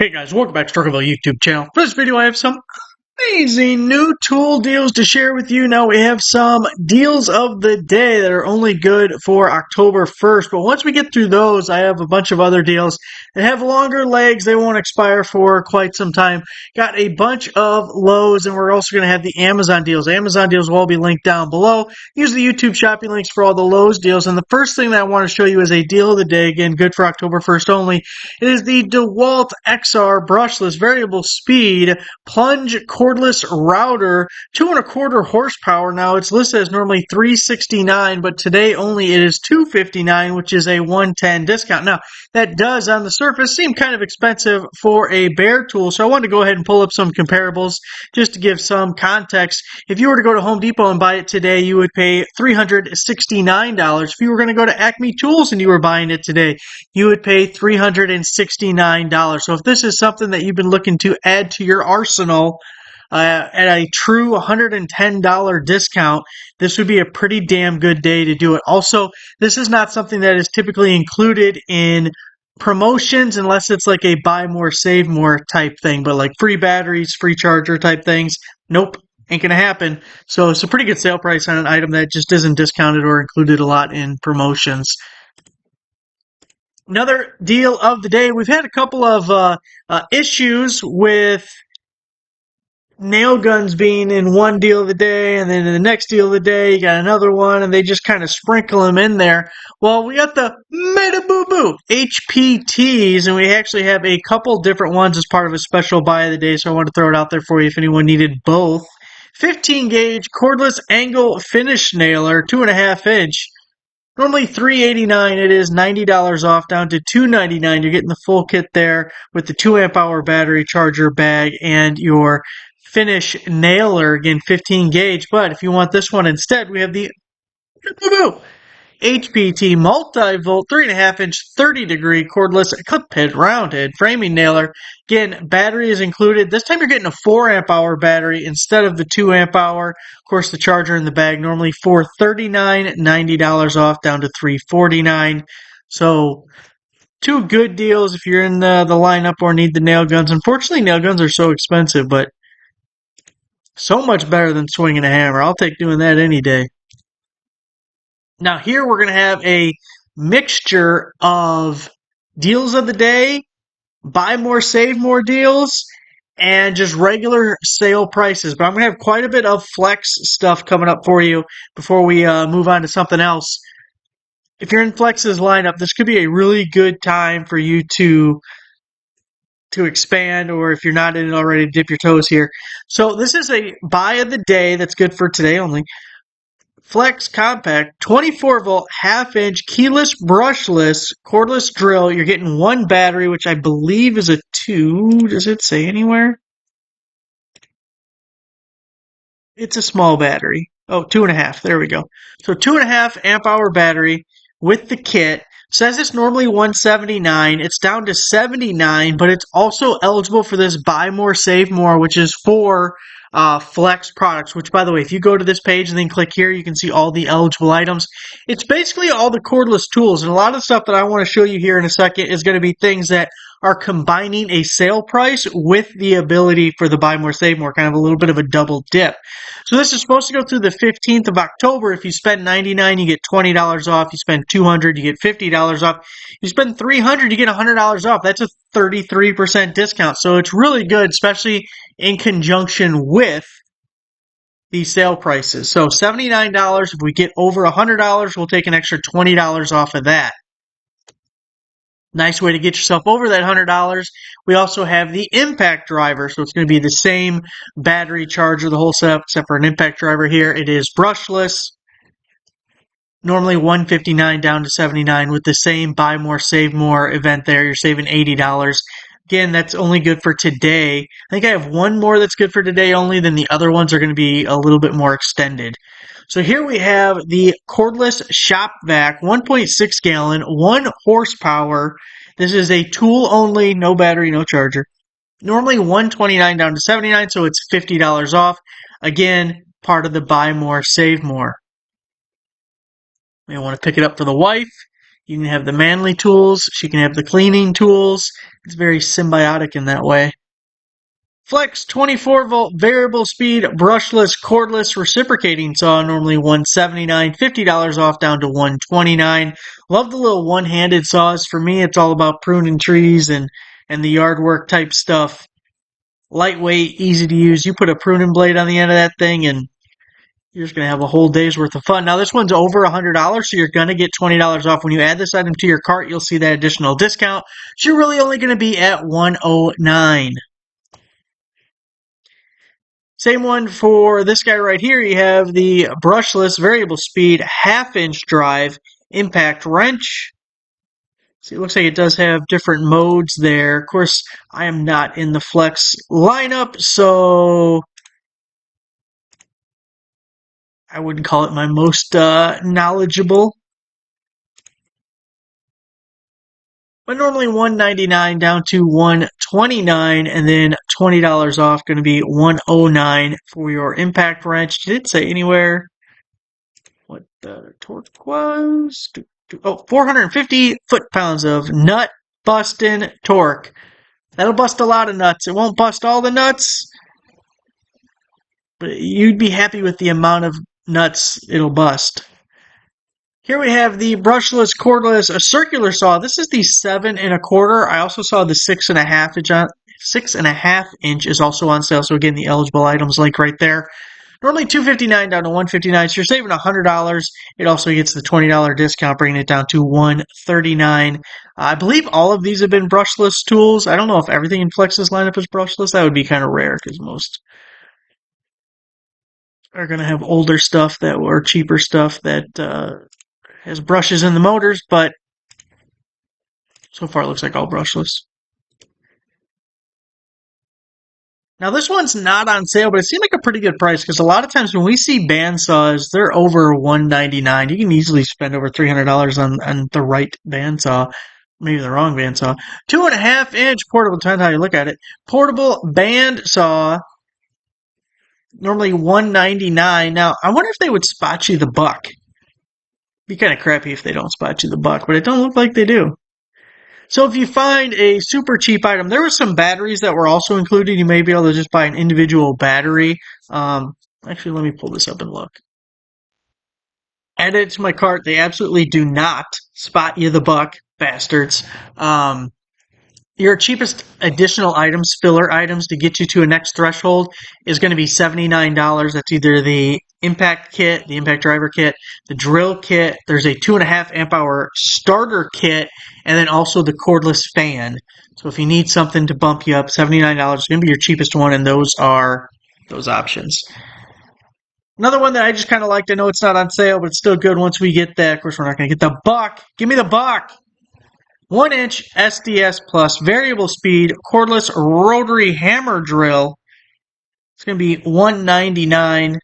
Hey guys, welcome back to Perryville YouTube channel. For this video, I have some amazing new tool deals to share with you. Now we have some deals of the day that are only good for October 1st, but once we get through those, I have a bunch of other deals that have longer legs. They won't expire for quite some time. Got a bunch of lows, and we're also going to have the Amazon deals. Amazon deals will all be linked down below. Use the YouTube shopping links for all the lows deals, and the first thing that I want to show you is a deal of the day, again, good for October 1st only. It is the DeWalt XR brushless variable speed plunge cordless router, 2.25 horsepower. Now it's listed as normally $369, but today only it is $259, which is a $110 discount. Now that does on the surface seem kind of expensive for a bare tool, so I wanted to go ahead and pull up some comparables just to give some context. If you were to go to Home Depot and buy it today, you would pay $369. If you were going to go to Acme Tools and you were buying it today, you would pay $369. So if this is something that you've been looking to add to your arsenal, at a true $110 discount, this would be a pretty damn good day to do it. Also, this is not something that is typically included in promotions unless it's like a buy more, save more type thing. But like free batteries, free charger type things, nope, ain't gonna happen. So it's a pretty good sale price on an item that just isn't discounted or included a lot in promotions. Another deal of the day, we've had a couple of issues with nail guns being in one deal of the day, and then in the next deal of the day you got another one, and they just kind of sprinkle them in there. Well, we got the Meta Boo Boo HPTs, and we actually have a couple different ones as part of a special buy of the day, so I want to throw it out there for you if anyone needed both. 15 gauge cordless angle finish nailer, 2.5 inch. Normally $389, it is $90 off, down to $299. You're getting the full kit there with the 2 amp hour battery charger bag and your finish nailer, again 15 gauge. But if you want this one instead, we have the HPT multi-volt 3.5 inch 30 degree cordless clip head round head framing nailer. Again, battery is included. This time you're getting a 4 amp hour battery instead of the 2 amp hour. Of course, the charger in the bag normally $439, $90 off, down to $349. So two good deals if you're in the lineup or need the nail guns. Unfortunately, nail guns are so expensive, but so much better than swinging a hammer. I'll take doing that any day. Now here we're going to have a mixture of deals of the day, buy more, save more deals, and just regular sale prices. But I'm going to have quite a bit of flex stuff coming up for you before we move on to something else. If you're in Flex's lineup, this could be a really good time for you to expand, or if you're not in it already, dip your toes here. So this is a buy of the day that's good for today only. Flex Compact 24 volt half inch keyless brushless cordless drill. You're getting one battery, which I believe is a 2. Does it say anywhere? It's a small battery. Oh, 2.5. There we go. So 2.5 amp hour battery with the kit. Says it's normally $179. It's down to $79, but it's also eligible for this buy more, save more, which is for Flex products, which, by the way, if you go to this page and then click here, you can see all the eligible items. It's basically all the cordless tools, and a lot of stuff that I want to show you here in a second is going to be things that are combining a sale price with the ability for the buy more, save more, kind of a little bit of a double dip. So this is supposed to go through the 15th of October. If you spend $99, you get $20 off. You spend $200, you get $50 off. You spend $300, you get $100 off. That's a 33% discount. So it's really good, especially in conjunction with these sale prices. So $79, if we get over $100, we'll take an extra $20 off of that. Nice way to get yourself over that $100. We also have the impact driver, so it's going to be the same battery charger, the whole setup, except for an impact driver here. It is brushless. Normally $159 down to $79 with the same buy more, save more event there. You're saving $80. Again, that's only good for today. I think I have one more that's good for today only, then the other ones are going to be a little bit more extended. So here we have the cordless shop vac, 1.6 gallon, 1 horsepower. This is a tool only, no battery, no charger. Normally $129 down to $79, so it's $50 off. Again, part of the buy more, save more. You want to pick it up for the wife. You can have the manly tools. She can have the cleaning tools. It's very symbiotic in that way. Flex 24-volt variable speed brushless cordless reciprocating saw, normally $179, $50 off down to $129. Love the little one-handed saws. For me, it's all about pruning trees and the yard work type stuff. Lightweight, easy to use. You put a pruning blade on the end of that thing and you're just going to have a whole day's worth of fun. Now, this one's over $100, so you're going to get $20 off. When you add this item to your cart, you'll see that additional discount. So you're really only going to be at $109. Same one for this guy right here. You have the brushless variable speed half-inch drive impact wrench. See, it looks like it does have different modes there. Of course, I am not in the Flex lineup, so I wouldn't call it my most knowledgeable. But normally $199 down to $129, and then $20 off, going to be $109 for your impact wrench. Did it say anywhere what the torque was? Oh, 450 foot-pounds of nut-busting torque. That'll bust a lot of nuts. It won't bust all the nuts, but you'd be happy with the amount of nuts it'll bust. Here we have the brushless cordless a circular saw. This is the 7 1/4. I also saw the 6.5 inch on 6.5 inch is also on sale. So again, the eligible items link right there. Normally $259 down to $159. So you're saving $100. It also gets the $20 discount, bringing it down to $139. I believe all of these have been brushless tools. I don't know if everything in Flex's lineup is brushless. That would be kind of rare because most are going to have older stuff that or cheaper stuff that has brushes in the motors, but so far it looks like all brushless. Now this one's not on sale, but it seemed like a pretty good price because a lot of times when we see bandsaws, they're over $199. You can easily spend over $300 on the right bandsaw. Maybe the wrong bandsaw. 2.5 inch portable, depends how you look at it. Portable bandsaw, normally $199. Now I wonder if they would spot you the buck. Be kind of crappy if they don't spot you the buck, but it don't look like they do. So if you find a super cheap item, there were some batteries that were also included. You may be able to just buy an individual battery. Actually, let me pull this up and look. Add it to my cart. They absolutely do not spot you the buck, bastards. Your cheapest additional items, filler items to get you to a next threshold is going to be $79. That's either the impact kit, the impact driver kit, the drill kit. There's a 2.5 amp hour starter kit, and then also the cordless fan. So if you need something to bump you up, $79 is going to be your cheapest one, and those are those options. Another one that I just kind of liked, I know it's not on sale, but it's still good once we get that. Of course, we're not going to get the buck. Give me the buck. 1 inch SDS plus variable speed cordless rotary hammer drill. It's going to be $199.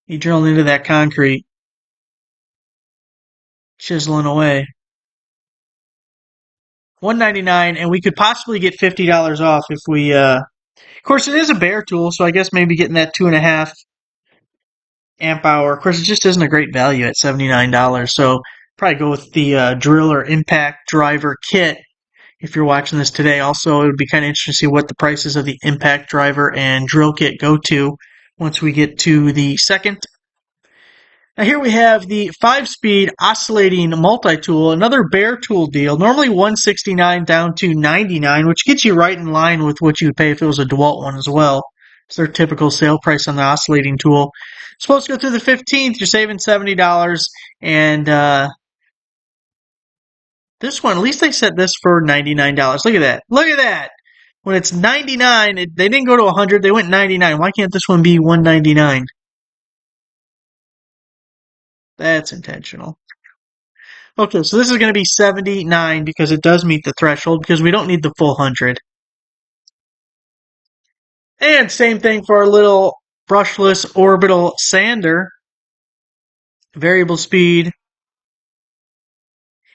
You drill into that concrete, chiseling away. $199, and we could possibly get $50 off if we. Of course, it is a bare tool, so I guess maybe getting that 2.5 amp hour. Of course, it just isn't a great value at $79. So probably go with the drill or impact driver kit if you're watching this today. Also, it would be kind of interesting to see what the prices of the impact driver and drill kit go to once we get to the second. Now here we have the 5-speed oscillating multi-tool, another bare tool deal. Normally $169 down to $99, which gets you right in line with what you would pay if it was a DeWalt one as well. It's their typical sale price on the oscillating tool. It's supposed to go through the 15th. You're saving $70, and this one, at least they set this for $99. Look at that. Look at that. When it's $99, they didn't go to $100. They went $99. Why can't this one be $199? That's intentional. Okay, so this is going to be $79 because it does meet the threshold because we don't need the full $100. And same thing for our little brushless orbital sander. Variable speed.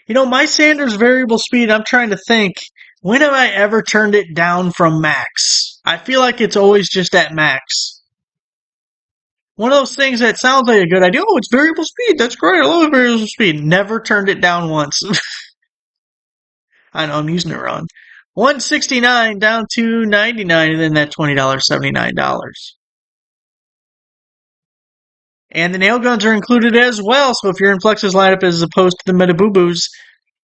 You know, my sander's variable speed, I'm trying to think, when have I ever turned it down from max? I feel like it's always just at max. One of those things that sounds like a good idea. Oh, it's variable speed. That's great. I love variable speed. Never turned it down once. I know, I'm using it wrong. $169 down to $99, and then that $20, $79. And the nail guns are included as well. So if you're in Flex's lineup as opposed to the Metaboo-Boos,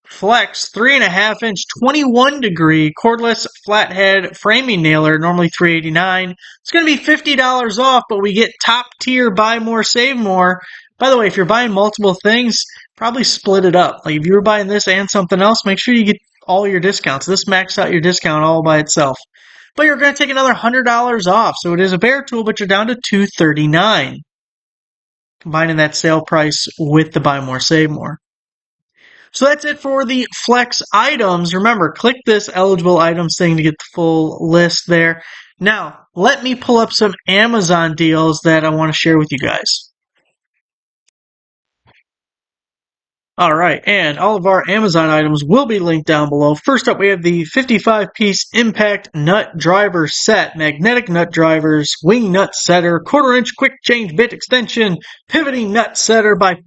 Flex 3.5-inch 21 degree cordless flathead framing nailer, normally $389. It's going to be $50 off, but we get top tier buy more, save more. By the way, if you're buying multiple things, probably split it up. Like if you were buying this and something else, make sure you get all your discounts. This maxed out your discount all by itself. But you're going to take another $100 off. So it is a bear tool, but you're down to $239. Combining that sale price with the buy more, save more. So that's it for the Flex items. Remember, click this eligible items thing to get the full list there. Now, let me pull up some Amazon deals that I want to share with you guys. All right, and all of our Amazon items will be linked down below. First up, we have the 55-piece Impact Nut Driver Set. Magnetic nut drivers, wing nut setter, quarter-inch quick change bit extension, pivoting nut setter by...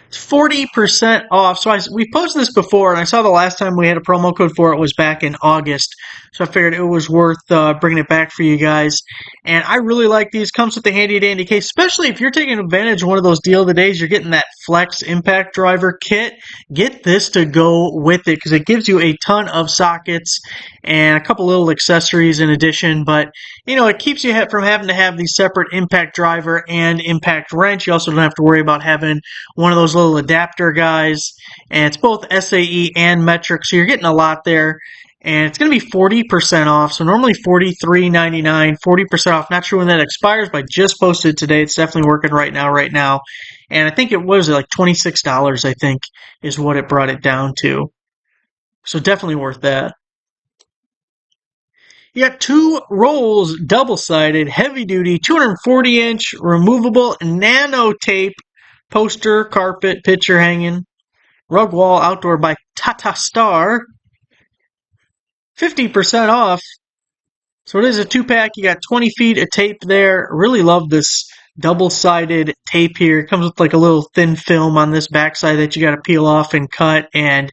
It's 40% off. So we posted this before, and I saw the last time we had a promo code for it was back in August. So I figured it was worth bringing it back for you guys. And I really like these. Comes with the handy dandy case, especially if you're taking advantage of one of those deal of the days. You're getting that Flex Impact Driver kit. Get this to go with it because it gives you a ton of sockets and a couple little accessories in addition. But, you know, it keeps you from having to have the separate impact driver and impact wrench. You also don't have to worry about having one of those little adapter guys. And it's both SAE and metric, so you're getting a lot there. And it's going to be 40% off. So normally $43.99, 40% off. Not sure when that expires, but I just posted it today. It's definitely working right now. And I think it was like $26, I think, is what it brought it down to. So definitely worth that. You got 2 rolls, double-sided, heavy-duty, 240-inch, removable nano tape, poster, carpet, picture hanging, rug wall, outdoor by Tata Star. 50% off. So it is a 2-pack. You got 20 feet of tape there. Really love this double-sided tape here. It comes with like a little thin film on this backside that you got to peel off and cut, and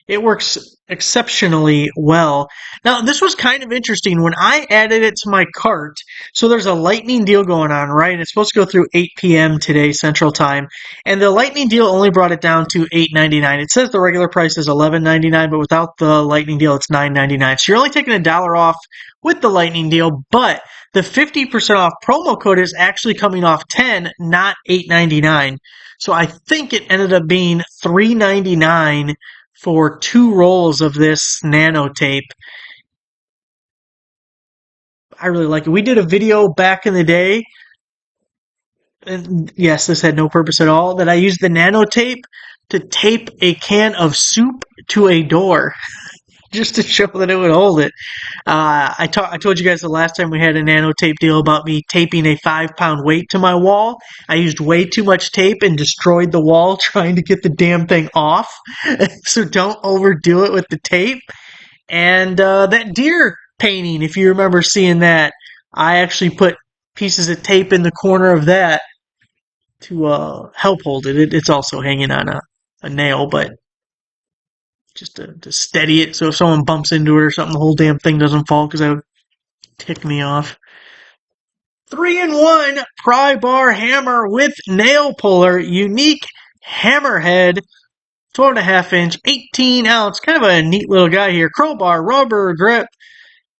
it works exceptionally well. Now, this was kind of interesting when I added it to my cart. So there's a lightning deal going on, right? And it's supposed to go through 8 p.m. today, Central Time. And the lightning deal only brought it down to $8.99. It says the regular price is $11.99, but without the lightning deal, it's $9.99. So you're only taking $1 off with the lightning deal, but the 50% off promo code is actually coming off 10, not $8.99. So I think it ended up being $3.99 for 2 rolls of this nano tape. I really like it. We did a video back in the day, and yes, this had no purpose at all, that I used the nano tape to tape a can of soup to a door just to show that it would hold it. I told you guys the last time we had a nano tape deal about me taping a 5-pound weight to my wall. I used way too much tape and destroyed the wall trying to get the damn thing off. So don't overdo it with the tape. And that deer painting, if you remember seeing that, I actually put pieces of tape in the corner of that to help hold it. It's also hanging on a nail, but just to steady it, so if someone bumps into it or something, the whole damn thing doesn't fall, because that would tick me off. 3-in-1 pry bar hammer with nail puller, unique hammerhead, 12.5-inch, 18-ounce, kind of a neat little guy here. Crowbar, rubber grip,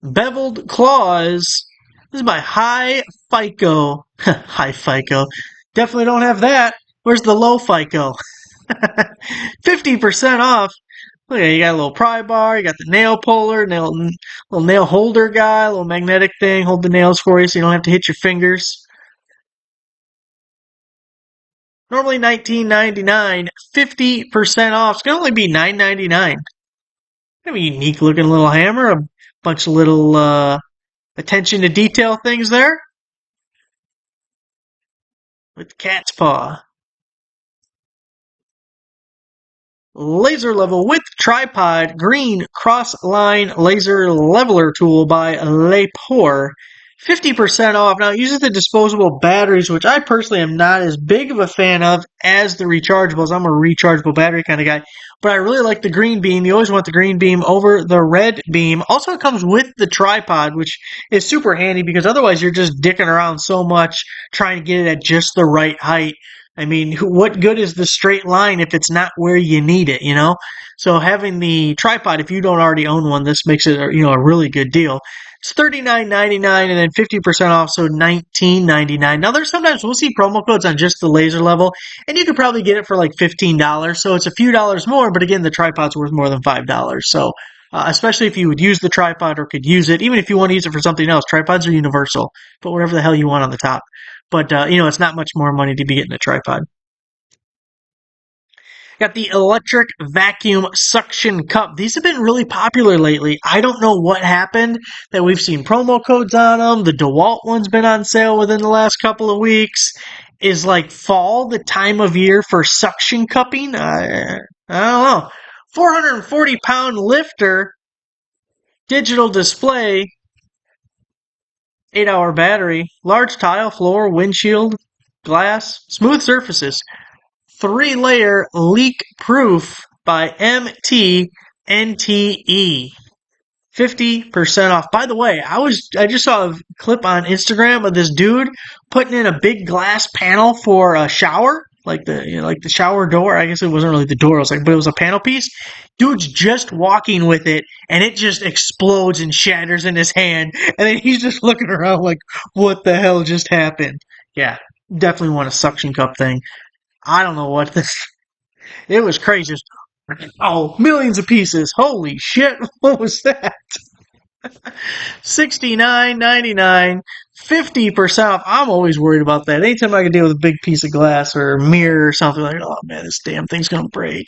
beveled claws. This is by High FICO. High FICO. Definitely don't have that. Where's the low FICO? 50% off. Look at, you got a little pry bar, you got the nail puller, little nail holder guy, little magnetic thing, hold the nails for you so you don't have to hit your fingers. Normally $19.99, 50% off. It's going to only be $9.99. Kind of a unique looking little hammer, a bunch of little attention to detail things there. With cat's paw. Laser level with tripod, green cross line laser leveler tool by Lepore. 50% off. Now, it uses the disposable batteries, which I personally am not as big of a fan of as the rechargeables. I'm a rechargeable battery kind of guy. But I really like the green beam. You always want the green beam over the red beam. Also, it comes with the tripod, which is super handy because otherwise you're just dicking around so much trying to get it at just the right height. I mean, what good is the straight line if it's not where you need it, you know? So having the tripod, if you don't already own one, this makes it, a really good deal. It's $39.99 and then 50% off, so $19.99. Now, there's sometimes we'll see promo codes on just the laser level, and you could probably get it for like $15. So it's a few dollars more, but again, the tripod's worth more than $5. So, especially if you would use the tripod or could use it, even if you want to use it for something else, tripods are universal. Put whatever the hell you want on the top. But, it's not much more money to be getting a tripod. Got the electric vacuum suction cup. These have been really popular lately. I don't know what happened that we've seen promo codes on them. The DeWalt one's been on sale within the last couple of weeks. Is like fall the time of year for suction cupping? I don't know. 440-pound lifter, digital display, 8-hour battery, large tile floor, windshield, glass, smooth surfaces. 3-layer leak proof by MTNTE. 50% off. By the way, I just saw a clip on Instagram of this dude putting in a big glass panel for a shower, like the shower door. I guess it wasn't really the door, but it was a panel piece. Dude's just walking with it, and it just explodes and shatters in his hand, and then he's just looking around like, what the hell just happened? Yeah, definitely want a suction cup thing. I don't know what this. It was crazy. Oh, millions of pieces. Holy shit. What was that? $69.99. 50% off. I'm always worried about that. Anytime I can deal with a big piece of glass or a mirror or something like, oh man, this damn thing's gonna break.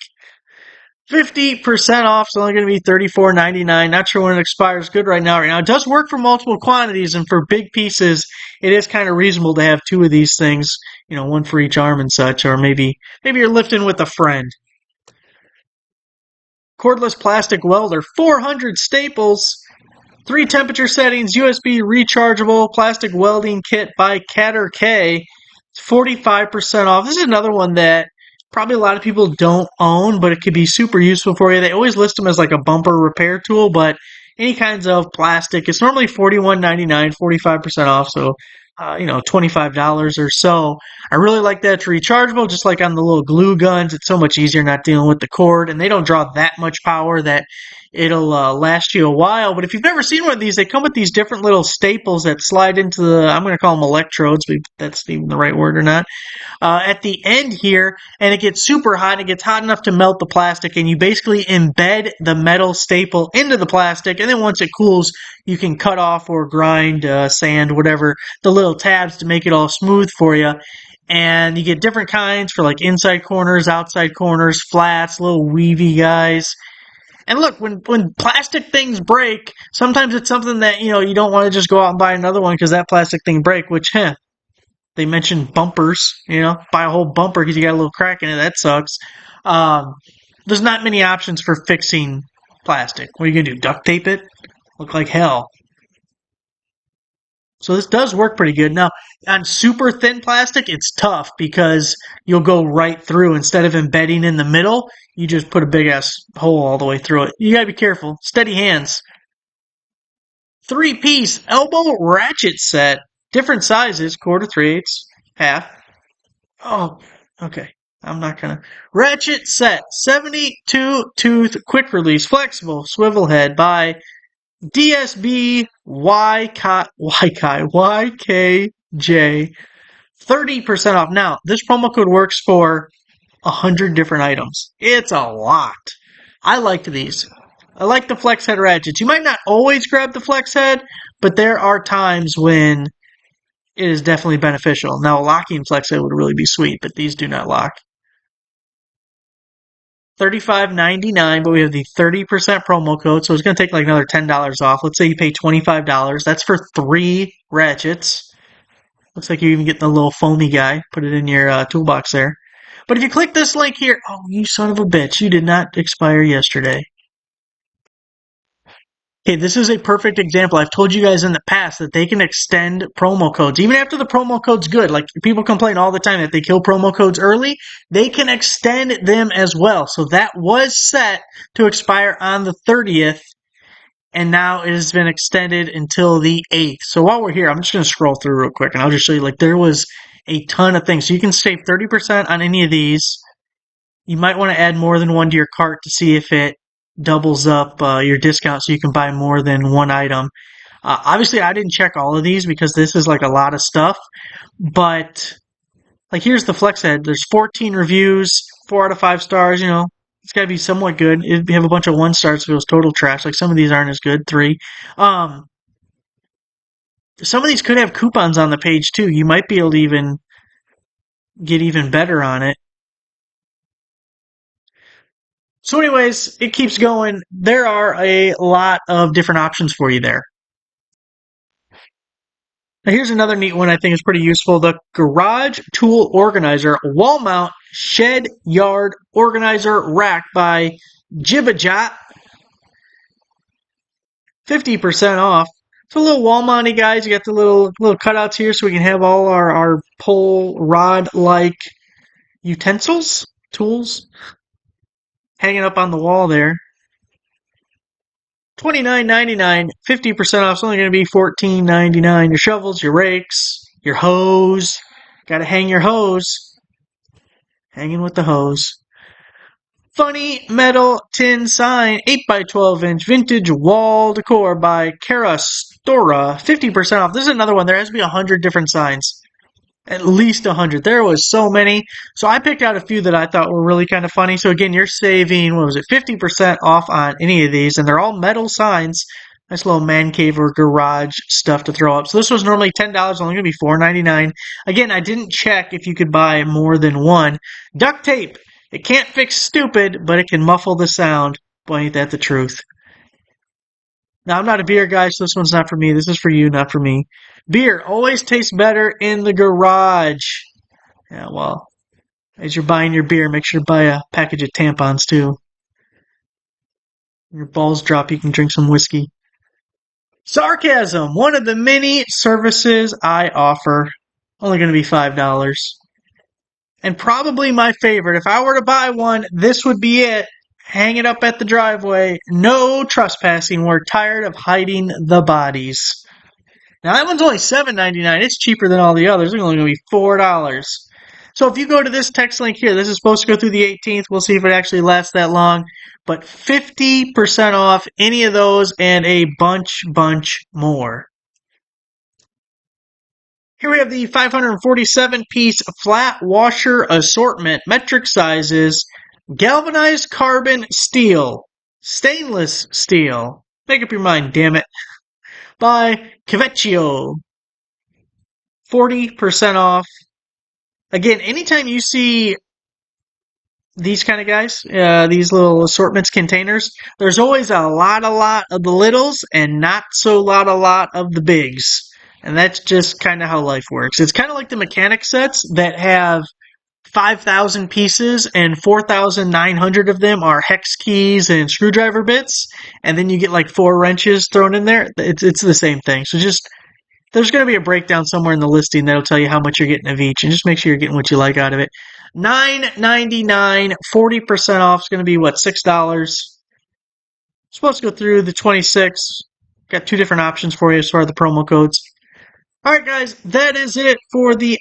50% off. It's only going to be $34.99. Not sure when it expires. Good right now. Right now, it does work for multiple quantities, and for big pieces, it is kind of reasonable to have two of these things. One for each arm and such, or maybe you're lifting with a friend. Cordless plastic welder, 400 staples, 3 temperature settings, USB rechargeable plastic welding kit by Catter K. It's 45% off. This is another one that probably a lot of people don't own, but it could be super useful for you. They always list them as like a bumper repair tool, but any kinds of plastic, it's normally $41.99, 45% off, so $25 or so. I really like that. It's rechargeable, just like on the little glue guns. It's so much easier not dealing with the cord, and they don't draw that much power that it'll last you a while. But if you've never seen one of these, they come with these different little staples that slide into I'm going to call them electrodes, but that's even the right word or not, at the end here, and it gets super hot. It gets hot enough to melt the plastic, and you basically embed the metal staple into the plastic, and then once it cools, you can cut off or grind, sand, whatever, the little tabs to make it all smooth for you. And you get different kinds for like inside corners, outside corners, flats, little weavy guys. And look, when plastic things break, sometimes it's something that, you don't want to just go out and buy another one because that plastic thing break, which, they mentioned bumpers, buy a whole bumper because you got a little crack in it. That sucks. There's not many options for fixing plastic. What are you going to do, duct tape it? Look like hell. So this does work pretty good. Now, on super thin plastic, it's tough because you'll go right through. Instead of embedding in the middle, you just put a big-ass hole all the way through it. You gotta be careful. Steady hands. 3-piece elbow ratchet set. Different sizes, quarter, 3/8, half. Oh, okay. I'm not gonna. Ratchet set. 72-tooth quick release, flexible swivel head by DSB YKJ. 30% off. Now, this promo code works for 100 different items. It's a lot. I liked these. I like the flex head ratchets. You might not always grab the flex head, but there are times when it is definitely beneficial. Now, a locking flex head would really be sweet, but these do not lock. $35.99, but we have the 30% promo code, so it's going to take like another $10 off. Let's say you pay $25. That's for 3 ratchets. Looks like you even get the little foamy guy. Put it in your toolbox there. But if you click this link here, oh, you son of a bitch, you did not expire yesterday. Okay, this is a perfect example. I've told you guys in the past that they can extend promo codes. Even after the promo code's good, like people complain all the time that they kill promo codes early, they can extend them as well. So that was set to expire on the 30th, and now it has been extended until the 8th. So while we're here, I'm just going to scroll through real quick, and I'll just show you, like, there was a ton of things. So you can save 30% on any of these. You might want to add more than one to your cart to see if it doubles up your discount so you can buy more than one item. Obviously, I didn't check all of these because this is like a lot of stuff. But, like, here's the Flex Head. There's 14 reviews, 4 out of 5 stars. You know, it's got to be somewhat good. It'd have a bunch of 1 stars if it was total trash. Like, some of these aren't as good, 3. Some of these could have coupons on the page, too. You might be able to even get even better on it. So anyways, it keeps going. There are a lot of different options for you there. Now here's another neat one I think is pretty useful. The Garage Tool Organizer Wall Mount Shed Yard Organizer Rack by Jibajat. 50% off. It's a little wall mounty, guys. You got the little cutouts here so we can have all our pole rod-like utensils, tools, hanging up on the wall there. $29.99, 50% off. It's only going to be $14.99. Your shovels, your rakes, your hose. Got to hang your hose. Hanging with the hose. Funny metal tin sign, 8x12-inch vintage wall decor by Cara Stora, 50% off. This is another one. There has to be 100 different signs. At least 100. There was so many. So I picked out a few that I thought were really kind of funny. So again, you're saving, 50% off on any of these. And they're all metal signs. Nice little man cave or garage stuff to throw up. So this was normally $10, only going to be $4.99. Again, I didn't check if you could buy more than one. Duct tape. It can't fix stupid, but it can muffle the sound. Boy, ain't that the truth. Now, I'm not a beer guy, so this one's not for me. This is for you, not for me. Beer always tastes better in the garage. Yeah, well, as you're buying your beer, make sure to buy a package of tampons, too. When your balls drop, you can drink some whiskey. Sarcasm, one of the many services I offer. Only going to be $5. And probably my favorite. If I were to buy one, this would be it. Hang it up at the driveway. No trespassing. We're tired of hiding the bodies. Now, that one's only $7.99. It's cheaper than all the others. It's only going to be $4. So if you go to this text link here, this is supposed to go through the 18th. We'll see if it actually lasts that long. But 50% off any of those and a bunch more. Here we have the 547-piece flat washer assortment, metric sizes, galvanized carbon steel, stainless steel. Make up your mind, damn it. By Cavecchio. 40% off. Again, anytime you see these kind of guys, these little assortments containers, there's always a lot of the littles and not so lot of the bigs. And that's just kind of how life works. It's kind of like the mechanic sets that have 5,000 pieces and 4,900 of them are hex keys and screwdriver bits. And then you get like 4 wrenches thrown in there. It's the same thing. So just, there's going to be a breakdown somewhere in the listing that'll tell you how much you're getting of each. And just make sure you're getting what you like out of it. $9.99, 40% off is going to be, $6? Supposed to go through the 26th. Got 2 different options for you as far as the promo codes. Alright guys, that is it for the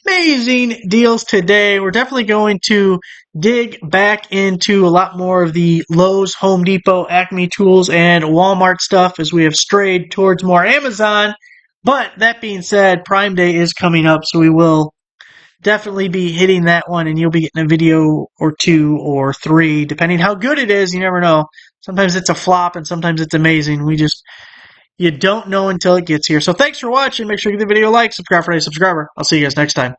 amazing deals today. We're definitely going to dig back into a lot more of the Lowe's, Home Depot, Acme Tools, and Walmart stuff as we have strayed towards more Amazon. But that being said, Prime Day is coming up, so we will definitely be hitting that one, and you'll be getting a video or 2 or 3, depending how good it is. You never know. Sometimes it's a flop, and sometimes it's amazing. You don't know until it gets here. So thanks for watching. Make sure you give the video a like, subscribe for a subscriber. I'll see you guys next time.